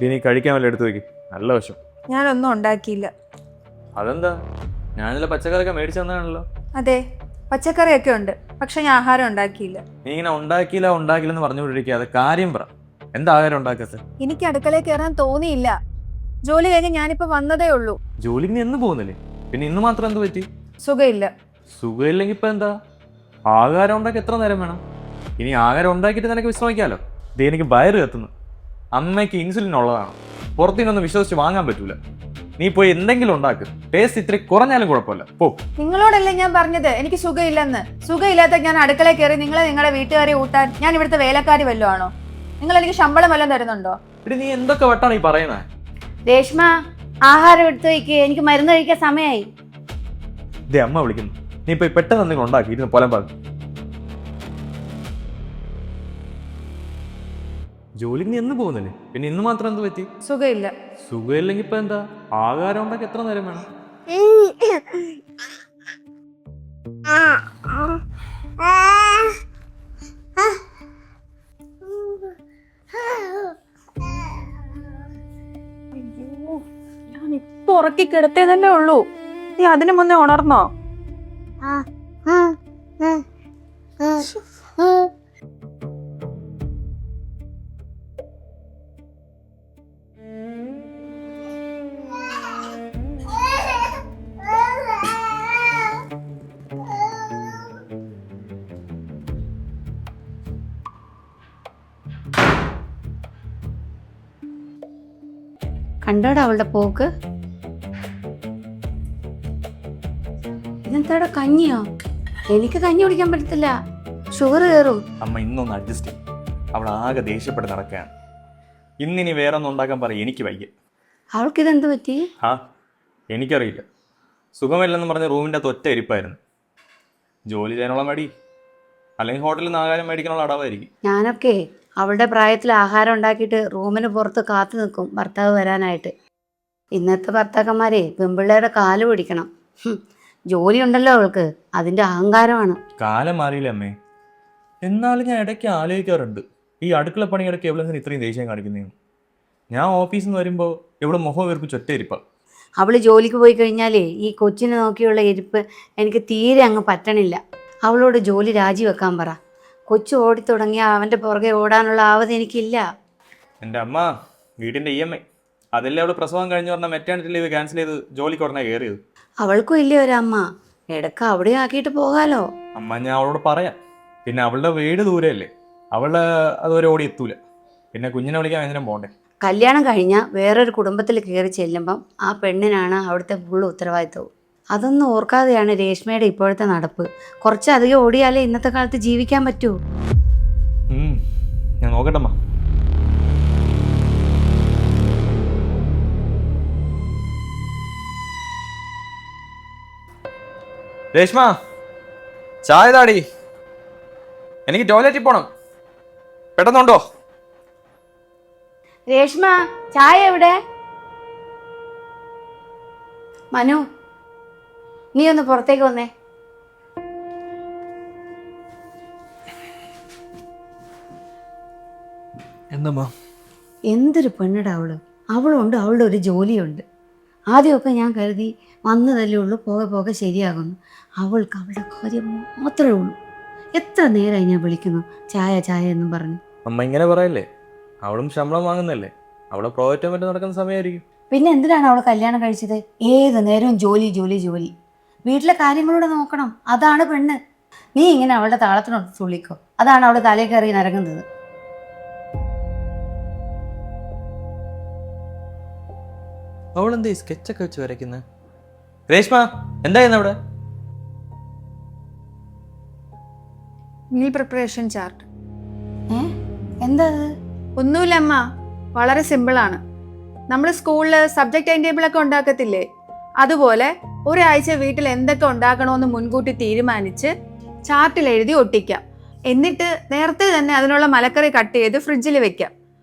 ഇനി കഴിക്കാൻ വല്ല എടുത്തു വയ്ക്കും. നല്ല വശം. ഞാനൊന്നും ഉണ്ടാക്കിയില്ല. അതെന്താ? ഞാനില്ല പച്ചക്കറിയൊക്കെ മേടിച്ചു തന്നാണല്ലോ. അതെ, പച്ചക്കറിയൊക്കെ ഉണ്ട്, പക്ഷെ ഞാൻ ആഹാരം ഉണ്ടാക്കിയില്ല. നീ ഇങ്ങനെ ഉണ്ടാക്കിയില്ലെന്ന് പറഞ്ഞുകൊണ്ടിരിക്കുക. അത് കാര്യം പറ. എന്താ ആഹാരം ഉണ്ടാക്കത്ത്? എനിക്ക് അടുക്കളയിൽ കയറാൻ തോന്നിയില്ല. ജോലി കഴിഞ്ഞ് ഞാനിപ്പോ വന്നതേ ഉള്ളൂ. ജോലിക്ക് നീ എന്ന് പോകുന്നില്ലേ? പിന്നെ ഇന്ന് മാത്രം എന്ത് പറ്റി? സുഖമില്ല. സുഖമില്ലെങ്കിൽ ഇപ്പൊ എന്താ? ആഹാരം ഉണ്ടാക്കി എത്ര നേരം വേണം? ഇനി ആഹാരം ഉണ്ടാക്കിയിട്ട് നിനക്ക് വിശ്രമിക്കാമല്ലോ. ഇത് എനിക്ക് വയറ് കത്തുന്നു. അമ്മയ്ക്ക് ഇൻസുലിൻ ഉള്ളതാണ്. പുറത്തുനിന്നൊന്നും വിശ്വസിച്ച് വാങ്ങാൻ പറ്റൂല. നീ പോയി എന്തെങ്കിലും ഉണ്ടാക്ക്. ടേസ്റ്റ് ഇത്തിരി കുറഞ്ഞാലും കുഴപ്പമില്ല. പോ. നിങ്ങളോടല്ലേ ഞാൻ പറഞ്ഞത് എനിക്ക് സുഖമില്ലെന്ന്? സുഖമില്ലാത്ത ഞാൻ അടുക്കളയിൽ കയറി നിങ്ങളെ വീട്ടുകാരെ ഊട്ടാൻ ഞാൻ ഇവിടുത്തെ വേലക്കാരി വല്ലതും ആണോ? നിങ്ങൾ എനിക്ക് ശമ്പളം വല്ലതും തരുന്നുണ്ടോ? ഇവിടെ നീ എന്തൊക്കെ വട്ടാണ് ഈ പറയുന്നത്? രേഷ്മ, ആഹാരം എടുത്തു വയ്ക്ക്, എനിക്ക് മരുന്ന് കഴിക്കാൻ സമയമായി. ഇതേ അമ്മ വിളിക്കുന്നു. നീ പോയി പെട്ടെന്ന് എന്തെങ്കിലും ഉണ്ടാക്കി ഇരുന്ന് പൊലം പറഞ്ഞു. ജോലിക്ക് നീ എന്ന് പോകുന്നില്ലേ? പിന്നെ ഇന്ന് മാത്രം എന്ത് പറ്റി? സുഖമില്ല. സുഖമില്ലെങ്കിൽ ഇപ്പൊ എന്താ? ആഹാരം ഉണ്ടാക്കി എത്ര നേരം വേണം? ഞാൻ ഇപ്പൊ ഉറക്കി കിടത്തേതല്ലേ ഉള്ളൂ. നീ അതിനു മുന്നേ ഉണർന്നോ? കണ്ടോടാ അവളുടെ പോക്ക്. ഇതെന്താടാ, കഞ്ഞിയോ? എനിക്ക് കഞ്ഞി കുടിക്കാൻ പറ്റത്തില്ല, ഷുഗർ കയറും. അമ്മ ഇന്നൊന്ന് അഡ്ജസ്റ്റ് ചെയ്യും. അവൾ ആകെ ദേഷ്യപ്പെട്ട് നടക്കുകയാണ്. ഇന്നിനി വേറെ ഒന്നും ഉണ്ടാക്കാൻ പറയും. എനിക്ക് വയ്യ. അവൾക്കിതെന്ത് പറ്റി? എനിക്കറിയില്ല. സുഖമില്ലെന്ന് പറഞ്ഞ് റൂമിൻ്റെ അകത്ത് ഒറ്റ ഇരിപ്പായിരുന്നു. ജോലി ചെയ്യാനുള്ള മടി, അല്ലെങ്കിൽ ഹോട്ടലിൽ നിന്ന് ആഹാരം മേടിക്കാനുള്ള അടവായിരിക്കും. ഞാനൊക്കെ അവളുടെ പ്രായത്തിൽ ആഹാരം ഉണ്ടാക്കിയിട്ട് റൂമിന് പുറത്ത് കാത്തു നിൽക്കും ഭർത്താവ് വരാനായിട്ട്. ഇന്നത്തെ ഭർത്താക്കന്മാരെ പെൺപിള്ളേരുടെ കാല് പിടിക്കണം. ജോലി ഉണ്ടല്ലോ അവൾക്ക്, അതിൻ്റെ അഹങ്കാരമാണ്. കാലം മാറിയില്ലേ അമ്മേ? എന്നാലും ഞാൻ ഇടയ്ക്ക് ആലോചിക്കാറുണ്ട്, ഈ അടുക്കള പണിയിടയ്ക്ക് എവിടെ ഇത്രയും ദേഷ്യം കാണിക്കുന്നതെന്ന്. ഞാൻ ഓഫീസിൽ നിന്ന് വരുമ്പോൾ എവിടെ മുഖം വീർപ്പിച്ച് ഒറ്റ ഇരിപ്പാണ്. അവൾ ജോലിക്ക് പോയി കഴിഞ്ഞാലേ ഈ കൊച്ചിനെ നോക്കിയുള്ള ഇരിപ്പ് എനിക്ക് തീരെ അങ്ങ് പറ്റണില്ല. അവളോട് ജോലി രാജിവെക്കാൻ പറ. കൊച്ചു ഓടിത്തുടങ്ങിയാൽ അവൻ്റെ പുറകെ ഓടാനുള്ള ആവത് എനിക്കില്ല. എൻ്റെ അമ്മ വീടിൻ്റെ EMI അതല്ലേ അവൾ പ്രസവം കഴിഞ്ഞ് പറഞ്ഞാൽ മെറ്റേണിറ്റി ലീവ് ക്യാൻസൽ ചെയ്ത് ജോലിക്ക് ഉടനെ കയറിയത്. അവൾക്കും ഇല്ലേ ഒരമ്മ? ഇടയ്ക്ക് അവിടെ ആക്കിയിട്ട് പോകാലോ. അമ്മ ഞാൻ അവളോട് പറയാം. പിന്നെ അവളുടെ വീട് ദൂരെയല്ലേ, അവളെ അതുവരെ ഓടി എത്തൂല. പിന്നെ കുഞ്ഞിനെ വിളിക്കാൻ എന്തിനും പോകണ്ടേ? കല്യാണം കഴിഞ്ഞാൽ വേറൊരു കുടുംബത്തിൽ കയറി ചെല്ലുമ്പം ആ പെണ്ണിനാണ് അവിടുത്തെ ഫുള്ള് ഉത്തരവാദിത്വവും. അതൊന്നും ഓർക്കാതെയാണ് രേഷ്മയുടെ ഇപ്പോഴത്തെ നടപ്പ്. കുറച്ചധികം ഓടിയാലേ ഇന്നത്തെ കാലത്ത് ജീവിക്കാൻ പറ്റൂ. ഞാൻ നോക്കട്ടമ്മ. രേഷ്മ, ചായ താടി. എനിക്ക് ടോയ്ലറ്റിൽ പോണം, പെട്ടെന്നുണ്ടോ? രേഷ്മ, ചായ എവിടെ? മനു, നീ ഒന്ന് പുറത്തേക്ക് വന്നേ. എന്തമ്മാ? എന്തൊരു പെണ്ണിടാ അവള്. അവളുണ്ട്, അവളുടെ ഒരു ജോലിയുണ്ട്. ആദ്യമൊക്കെ ഞാൻ കരുതി വന്നതല്ലേ ഉള്ളൂ, പോകെ പോകെ ശരിയാകുന്നു. അവൾക്ക് അവളുടെ കാര്യം മാത്രമേ ഉള്ളൂ. എത്ര നേരമായി ഞാൻ വിളിക്കുന്നു ചായ ചായ എന്നും പറഞ്ഞു. അമ്മ ഇങ്ങനെ പറയല്ലേ, അവളും ശമ്പളം വാങ്ങുന്നല്ലേ, അവളെ പ്രോജക്റ്റ് പറ്റി നടക്കുന്ന സമയമായിരിക്കും. പിന്നെ എന്തിനാണ് അവൾ കല്യാണം കഴിച്ചത്? ഏത് നേരവും ജോലി ജോലി ജോലി. വീട്ടിലെ കാര്യങ്ങളൂടെ നോക്കണം, അതാണ് പെണ്ണ്. നീ ഇങ്ങനെ അവളുടെ താളത്തിനോട് തുള്ളിക്കോ, അതാണ് അവൾ തലയിൽ കയറി നിരങ്ങുന്നത്. അവളെന്താ ഈ സ്കെച്ചൊക്കെ വെച്ച് വരയ്ക്കുന്നത്? രേഷ്മ, എന്തായിരുന്നു അവിടെ? Meal preparation chart. എന്താ? ഒന്നുമില്ല അമ്മ, വളരെ സിമ്പിളാണ്. നമ്മൾ സ്കൂളിൽ സബ്ജക്റ്റ് ടൈം ടേബിൾ ഒക്കെ ഉണ്ടാക്കത്തില്ലേ, അതുപോലെ ഒരാഴ്ച വീട്ടിൽ എന്തൊക്കെ ഉണ്ടാക്കണമെന്ന് മുൻകൂട്ടി തീരുമാനിച്ച് ചാർട്ടിൽ എഴുതി ഒട്ടിക്കാം. എന്നിട്ട് നേരത്തെ തന്നെ അതിനുള്ള മലക്കറി കട്ട് ചെയ്ത് ഫ്രിഡ്ജിൽ വെക്കാം.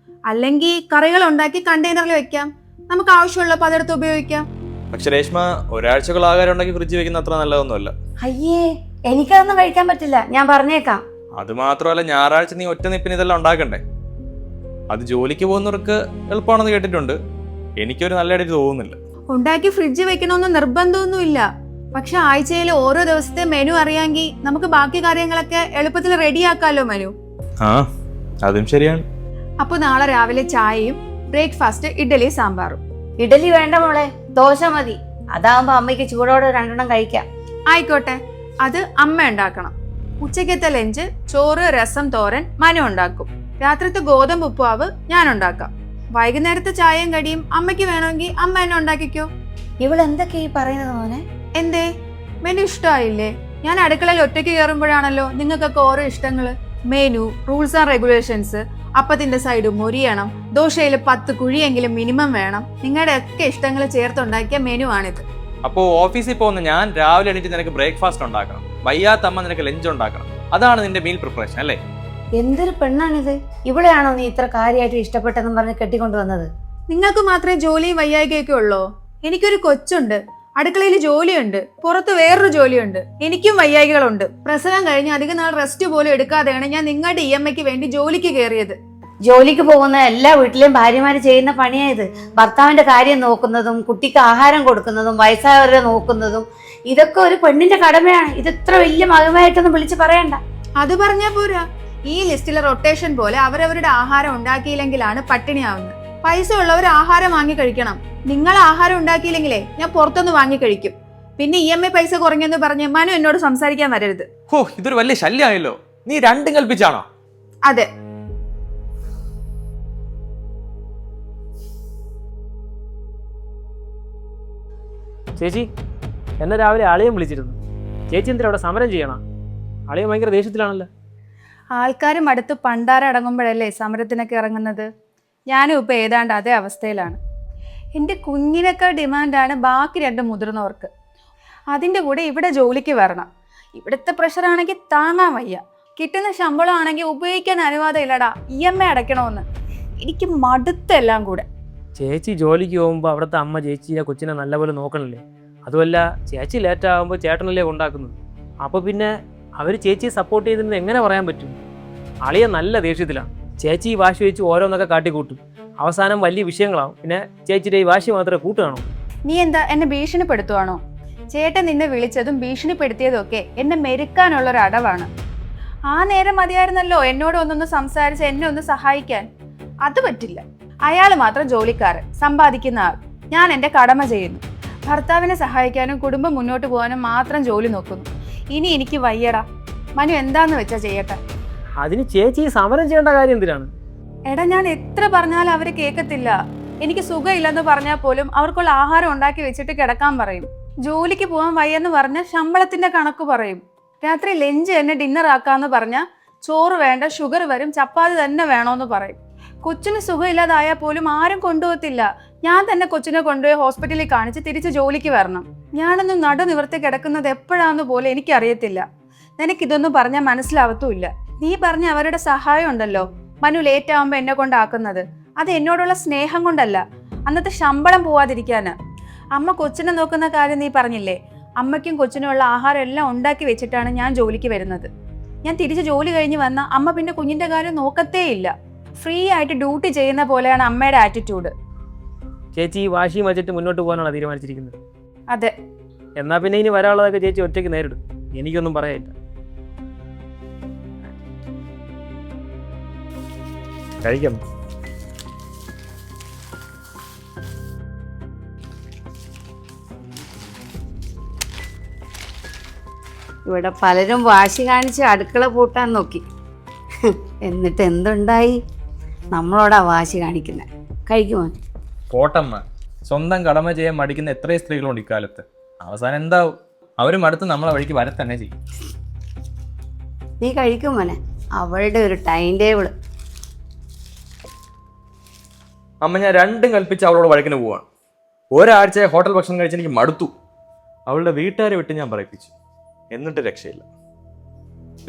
അല്ലെങ്കിൽ കറികൾ ഉണ്ടാക്കി കണ്ടെയ്നറിൽ വെക്കാം. നമുക്ക് ആവശ്യമുള്ളപ്പോൾ അതെടുത്ത് ഉപയോഗിക്കാം. പക്ഷെ രേഷ്മ, ഒരാഴ്ചകൾ ആഹാരം ഉണ്ടാക്കി ഫ്രിഡ്ജിൽ വെക്കുന്ന അത്ര നല്ലതൊന്നുമല്ല. അയ്യേ, എനിക്കതൊന്നും കഴിക്കാൻ പറ്റില്ല, ഞാൻ പറഞ്ഞേക്കാം. അത് മാത്രമല്ല, ഞായറാഴ്ച നീ ഒറ്റ നിപ്പിന് ഇതെല്ലാം ഉണ്ടാക്കണ്ടേ? അത് ജോലിക്ക് പോകുന്നവർക്ക് എളുപ്പമാണെന്ന് കേട്ടിട്ടുണ്ട്. എനിക്കൊരു നല്ലതായിട്ട് തോന്നുന്നില്ല. ഉണ്ടാക്കി ഫ്രിഡ്ജ് വെക്കണമെന്ന് നിർബന്ധമൊന്നുമില്ല. പക്ഷെ ആഴ്ചയിൽ ഓരോ ദിവസത്തെ മെനു അറിയാമെങ്കിൽ നമുക്ക് ബാക്കി കാര്യങ്ങളൊക്കെ എളുപ്പത്തിൽ റെഡിയാക്കാമല്ലോ മെനു. ആ, അതും ശരിയാണ്. അപ്പൊ നാളെ രാവിലെ ചായയും ബ്രേക്ക്ഫാസ്റ്റ് ഇഡ്ഡലി സാമ്പാറും. ഇഡലി വേണ്ട മോളെ, ദോശ മതി. അതാവുമ്പോ അമ്മയ്ക്ക് ചൂടോടെ 2 കഴിക്കാം. ആയിക്കോട്ടെ, അത് അമ്മ ഉണ്ടാക്കണം. ഉച്ചക്കത്തെ ലഞ്ച് ചോറ്, രസം, തോരൻ മനു ഉണ്ടാക്കും. രാത്രിത്തെ ഗോതമ്പ് ഉപ്പുമാവ് ഞാൻ ഉണ്ടാക്കാം. വൈകുന്നേരത്തെ ചായയും കടിയും അമ്മയ്ക്ക് വേണമെങ്കിൽ അമ്മ എന്നെ ഉണ്ടാക്കിക്കോ. ഇവളെന്തൊക്കെയാ ഈ പറയുന്നത് മോനെ? എന്തേ, മെനു ഇഷ്ടമായില്ലേ? ഞാൻ അടുക്കളയിൽ ഒറ്റയ്ക്ക് കയറുമ്പോഴാണല്ലോ നിങ്ങൾക്കൊക്കെ ഓരോ ഇഷ്ടങ്ങള്. മെനു, റൂൾസ് ആൻഡ് റെഗുലേഷൻസ്, അപ്പത്തിന്റെ സൈഡ് മൊരിയണം, ദോശയിൽ 10 കുഴിയെങ്കിലും മിനിമം വേണം. നിങ്ങളുടെ ഒക്കെ ഇഷ്ടങ്ങൾ ചേർത്തുണ്ടാക്കിയ മെനു ആണിത്. അപ്പോ ഓഫീസിൽ പോകുന്ന ഞാൻ രാവിലെ എണീറ്റ് നിനക്ക് ബ്രേക്ക്ഫാസ്റ്റ് ഉണ്ടാക്കണം, വയ്യാത്ത അമ്മ നിനക്ക് ലഞ്ച് ഉണ്ടാക്കണം. അതാണ് നിന്റെ മീൽ പ്രിപ്പറേഷൻ അല്ലേ? എന്തൊരു പെണ്ണാണിത്? ഇവിടെയാണോ നീ ഇത്ര കാര്യമായിട്ട് ഇഷ്ടപ്പെട്ടെന്ന് പറഞ്ഞ് കെട്ടിക്കൊണ്ടുവന്നത്? നിങ്ങൾക്ക് മാത്രമേ ജോലിയും വയ്യായികയൊക്കെ ഉള്ളോ? എനിക്കൊരു കൊച്ചുണ്ട്, അടുക്കളയിൽ ജോലിയുണ്ട്, പുറത്ത് വേറൊരു ജോലിയുണ്ട്, എനിക്കും വയ്യായികളുണ്ട്. പ്രസവം കഴിഞ്ഞ് അധികം നാൾ റെസ്റ്റ് പോലും എടുക്കാതെയാണ് ഞാൻ നിങ്ങളുടെ EMIക്ക് വേണ്ടി ജോലിക്ക് കയറിയത്. ജോലിക്ക് പോകുന്ന എല്ലാ വീട്ടിലെയും ഭാര്യമാര് ചെയ്യുന്ന പണിയായത്. ഭർത്താവിന്റെ കാര്യം നോക്കുന്നതും കുട്ടിക്ക് ആഹാരം കൊടുക്കുന്നതും വയസ്സായവരെ നോക്കുന്നതും ഇതൊക്കെ ഒരു പെണ്ണിന്റെ കടമയാണ്. ഇത് ഇത്ര വലിയ മഹിമയായിട്ടൊന്നും വിളിച്ച് പറയണ്ട. അത് പറഞ്ഞാ പോരാ, ഈ ലിസ്റ്റിലെ റൊട്ടേഷൻ പോലെ അവരവരുടെ ആഹാരം ഉണ്ടാക്കിയില്ലെങ്കിലാണ് പട്ടിണിയാവുന്നത്. പൈസ ഉള്ളവർ ആഹാരം വാങ്ങി കഴിക്കണം. നിങ്ങൾ ആഹാരം ഉണ്ടാക്കിയില്ലെങ്കിലേ ഞാൻ പുറത്തുനിന്ന് വാങ്ങി കഴിക്കും. പിന്നെ EMI പൈസ കുറഞ്ഞെന്ന് പറഞ്ഞ് മനു എന്നോട് സംസാരിക്കാൻ വരരുത്. ഹോ, ഇതൊരു വലിയ ശല്യമായല്ലോ. നീ രണ്ടും കൽപ്പിച്ചാണോ? അതെ. ചേച്ചി, എന്നെ രാവിലെ അളിയൻ വിളിച്ചിരുന്നു. ചേച്ചി എന്തിനാ അവിടെ സമരം ചെയ്യണം? അളിയൻ ഭയങ്കര ദേഷ്യത്തിലാണല്ലോ. ആൾക്കാരും അടുത്ത് പണ്ടാരം അടങ്ങുമ്പോഴല്ലേ സമരത്തിനൊക്കെ ഇറങ്ങുന്നത്. ഞാനും ഇപ്പൊ ഏതാണ്ട് അതേ അവസ്ഥയിലാണ്. എൻ്റെ കുഞ്ഞിനേക്കാൾ ഡിമാൻഡാണ് ബാക്കി 2 മുതിർന്നവർക്ക്. അതിൻ്റെ കൂടെ ഇവിടെ ജോലിക്ക് വരണം. ഇവിടുത്തെ പ്രഷറാണെങ്കിൽ താങ്ങാൻ വയ്യ. കിട്ടുന്ന ശമ്പളം ആണെങ്കിൽ ഉപയോഗിക്കാൻ അനുവാദം ഇല്ലടാ, EMI അടയ്ക്കണമെന്ന്. എനിക്ക് മടുത്തെല്ലാം കൂടെ. ചേച്ചി ജോലിക്ക് പോകുമ്പോൾ അവിടുത്തെ അമ്മ ചേച്ചിയെ കൊച്ചിനെ നല്ലപോലെ നോക്കണില്ലേ? അതുമല്ല, ചേച്ചി ലേറ്റ് ആകുമ്പോൾ ചേട്ടനല്ലേ ഉണ്ടാക്കുന്നത്. അപ്പോൾ പിന്നെ അവർ ചേച്ചിയെ സപ്പോർട്ട് ചെയ്തിരുന്നത് എങ്ങനെ പറയാൻ പറ്റും? അളിയ നല്ല ദേഷ്യത്തിലാണ്. ചേച്ചി ഈ വാശി വെച്ച് ഓരോന്നൊക്കെ കാട്ടിക്കൂട്ടും. അവസാനം വലിയ വിഷയങ്ങളാവും. പിന്നെ ചേച്ചിയുടെ ഈ വാശി മാത്രമേ കൂട്ടുകയാണോ? നീ എന്താ എന്നെ ഭീഷണിപ്പെടുത്തുവാണോ? ചേട്ടൻ നിന്നെ വിളിച്ചതും ഭീഷണിപ്പെടുത്തിയതും ഒക്കെ എന്നെ മെരുക്കാനുള്ളൊരു അടവാണ്. ആ നേരം മതിയായിരുന്നല്ലോ എന്നോട് ഒന്നൊന്ന് സംസാരിച്ച് എന്നെ ഒന്ന് സഹായിക്കാൻ. അത് പറ്റില്ല. അയാൾ മാത്രം ജോലിക്കാരൻ, സമ്പാദിക്കുന്ന ആൾ. ഞാൻ എൻ്റെ കടമ ചെയ്യുന്നു. ഭർത്താവിനെ സഹായിക്കാനും കുടുംബം മുന്നോട്ട് പോകാനും മാത്രം ജോലി നോക്കുന്നു. ഇനി എനിക്ക് വയ്യടാ. മനു എന്താന്ന് വെച്ചാ ചെയ്യട്ടെ. അതിന് ചേച്ചി സമരം ചെയ്യേണ്ട കാര്യം എന്തിനാണ്? എടാ, ഞാൻ എത്ര പറഞ്ഞാലും അവര് കേൾക്കത്തില്ല. എനിക്ക് സുഖമില്ലെന്ന് പറഞ്ഞാൽ പോലും അവർക്കുള്ള ആഹാരം ഉണ്ടാക്കി വെച്ചിട്ട് കിടക്കാൻ പറയും. ജോലിക്ക് പോകാൻ വയ്യെന്ന് പറഞ്ഞാൽ ശമ്പളത്തിന്റെ കണക്ക് പറയും. രാത്രി ലഞ്ച് തന്നെ ഡിന്നർ ആക്കാന്ന് പറഞ്ഞാൽ ചോറ് വേണ്ട, ഷുഗർ വരും, ചപ്പാത്തി തന്നെ വേണോന്ന് പറയും. കൊച്ചിന് സുഖമില്ലാതായാൽ പോലും ആരും കൊണ്ടുപോകത്തില്ല. ഞാൻ തന്നെ കൊച്ചിനെ കൊണ്ടുപോയി ഹോസ്പിറ്റലിൽ കാണിച്ച് തിരിച്ച് ജോലിക്ക് വരണം. ഞാനൊന്നും നടു നിവർത്തി കിടക്കുന്നത് എപ്പോഴാന്ന് പോലും എനിക്കറിയത്തില്ല. നിനക്കിതൊന്നും പറഞ്ഞാൽ മനസ്സിലാവത്തുമില്ല. നീ പറഞ്ഞ അവരുടെ സഹായം ഉണ്ടല്ലോ മനു ലേറ്റ് ആവുമ്പോൾ എന്നെ കൊണ്ടാക്കുന്നത്, അത് എന്നോടുള്ള സ്നേഹം കൊണ്ടല്ല, അന്നത്തെ ശമ്പളം പോവാതിരിക്കാന്. അമ്മ കൊച്ചിനെ നോക്കുന്ന കാര്യം നീ പറഞ്ഞില്ലേ? അമ്മയ്ക്കും കൊച്ചിനുമുള്ള ആഹാരം എല്ലാം ഉണ്ടാക്കി വെച്ചിട്ടാണ് ഞാൻ ജോലിക്ക് വരുന്നത്. ഞാൻ തിരിച്ച് ജോലി കഴിഞ്ഞ് വന്ന അമ്മ പിന്നെ കുഞ്ഞിന്റെ കാര്യം നോക്കത്തേ ഇല്ല. ഫ്രീ ആയിട്ട് ഡ്യൂട്ടി ചെയ്യുന്ന പോലെയാണ് അമ്മയുടെ ആറ്റിറ്റ്യൂഡ്. ചേച്ചി ഈ വാശിയും വച്ചിട്ട് മുന്നോട്ട് പോകാനാണ് തീരുമാനിച്ചിരിക്കുന്നത്? അതെ. എന്നാ പിന്നെ ഇനി വരാനുള്ളതൊക്കെ ചേച്ചി ഒറ്റയ്ക്ക് നേരിടും. എനിക്കൊന്നും പറയാനില്ല. കഴിക്കാം. ഇവിടെ പലരും വാശി കാണിച്ച് അടുക്കള പൂട്ടാൻ നോക്കി. എന്നിട്ട് എന്തുണ്ടായി? നമ്മളോടാ വാശി കാണിക്കുന്നത്. കഴിക്കുമോ? പോട്ടമ്മ, സ്വന്തം കടമ ചെയ്യാൻ മടിക്കുന്ന എത്രയും സ്ത്രീകളുണ്ട് ഇക്കാലത്ത്. അവസാനം എന്താവും? അവരും അടുത്ത് നമ്മളെ വഴിക്ക് വരത്തന്നെ ചെയ്യും. നീ കഴിക്കുമോനെ? അവളുടെ ഒരു ടൈം ടേബിള്. അമ്മ, ഞാൻ രണ്ടും കൽപ്പിച്ച് അവളോട് വഴക്കിന് പോവാണ്. ഒരാഴ്ച ഹോട്ടൽ ഭക്ഷണം കഴിച്ച് എനിക്ക് മടുത്തു. അവളുടെ വീട്ടുകാരെ വിട്ട് ഞാൻ പറയിപ്പിച്ചു, എന്നിട്ട് രക്ഷയില്ല.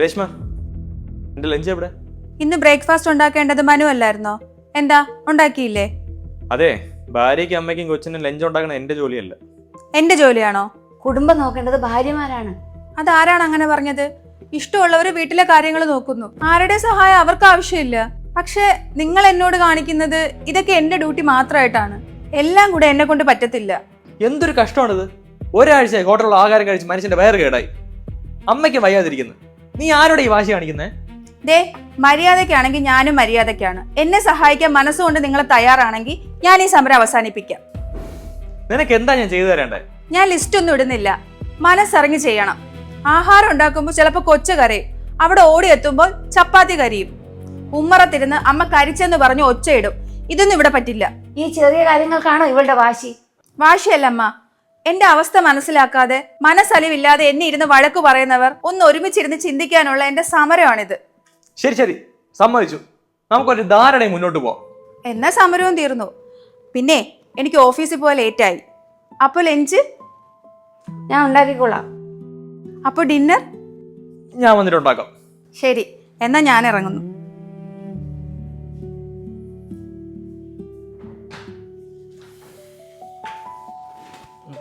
രേഷ്മ, എന്റെ ലഞ്ച് എവിടെ? ഇന്ന് ബ്രേക്ക്ഫാസ്റ്റ് ഉണ്ടാക്കേണ്ടത് മനു അല്ലായിരുന്നോ? എന്താ ഉണ്ടാക്കിയില്ലേ? അതെ, ഭാര്യയ്ക്കും അമ്മയ്ക്കും കൊച്ചിനും ലഞ്ച് ഉണ്ടാക്കണ എന്റെ ജോലിയല്ല. എന്റെ ജോലിയാണോ? കുടുംബം നോക്കേണ്ടത് ഭാര്യമാരാണ്. അതാരാണ് അങ്ങനെ പറഞ്ഞത്? ഇഷ്ടമുള്ളവര് വീട്ടിലെ കാര്യങ്ങൾ നോക്കുന്നു. ആരുടെ സഹായം അവർക്ക് ആവശ്യമില്ല. പക്ഷെ നിങ്ങൾ എന്നോട് കാണിക്കുന്നത് ഇതൊക്കെ എൻ്റെ ഡ്യൂട്ടി മാത്രമായിട്ടാണ്. എല്ലാം കൂടെ എന്നെ കൊണ്ട് പറ്റത്തില്ല. എന്തൊരു കഷ്ടമാണിത്. ഒരാഴ്ച ഹോട്ടലിൽ ആഹാരം കഴിച്ച് മനുഷ്യന്റെ വയറ് കേടായി. അമ്മയ്ക്ക് വയ്യാതിരിക്കുന്നു. നീ ആരോടെ ഈ വാശി കാണിക്കുന്നേ? ദേ, മര്യാദയ്ക്കാണെങ്കിൽ ഞാനും മര്യാദയ്ക്കാണ്. എന്നെ സഹായിക്കാൻ മനസ്സുകൊണ്ട് നിങ്ങൾ തയ്യാറാണെങ്കിൽ ഞാൻ ഈ സമരം അവസാനിപ്പിക്കാം. നിനക്ക് എന്താ ഞാൻ ചെയ്തു തരേണ്ടേ? ഞാൻ ലിസ്റ്റ് ഒന്നും ഇടുന്നില്ല. മനസ്സറിഞ്ഞ് ചെയ്യണം. ആഹാരം ഉണ്ടാക്കുമ്പോൾ ചിലപ്പോൾ കൊച്ചു കരയും, അവിടെ ഓടി എത്തുമ്പോൾ ചപ്പാത്തി കരിയും. ഉമ്മറത്തിരുന്ന് അമ്മ കരിച്ചെന്ന് പറഞ്ഞ് ഒച്ചയിടും. ഇതൊന്നും ഇവിടെ പറ്റില്ല. ഈ ചെറിയ കാര്യങ്ങൾക്കാണോ ഇവളുടെ വാശി? വാശിയല്ല അമ്മ, എന്റെ അവസ്ഥ മനസ്സിലാക്കാതെ മനസ്സലിവില്ലാതെ എന്നെ ഇരുന്ന് വഴക്കു പറയുന്നവർ ഒന്ന് ഒരുമിച്ചിരുന്ന് ചിന്തിക്കാനുള്ള എന്റെ സമരമാണിത്. ശരി ശരി, സമ്മതിച്ചു. നമുക്കൊരു ധാരണയും മുന്നോട്ട് പോവാം. എന്നാ സമരവും തീർന്നു. പിന്നെ എനിക്ക് ഓഫീസിൽ പോകാൻ ലേറ്റായി. അപ്പോൾ ലഞ്ച് ഞാൻ ഉണ്ടാക്കിക്കോളാം. അപ്പോൾ ഡിന്നർ ഞാൻ വന്നിട്ടുണ്ടാക്കാം. ശരി, എന്നാ ഞാൻ ഇറങ്ങുന്നു.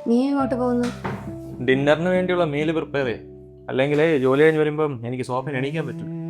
നീ എങ്ങോട്ട് പോകുന്നു? ഡിന്നറിന് വേണ്ടിയുള്ള മീല് പ്രിപ്പയർ ചെയ്യും. അല്ലെങ്കിൽ ജോലി കഴിഞ്ഞ് വരുമ്പം എനിക്ക് സോഫയിൽ എണീക്കാൻ പറ്റും.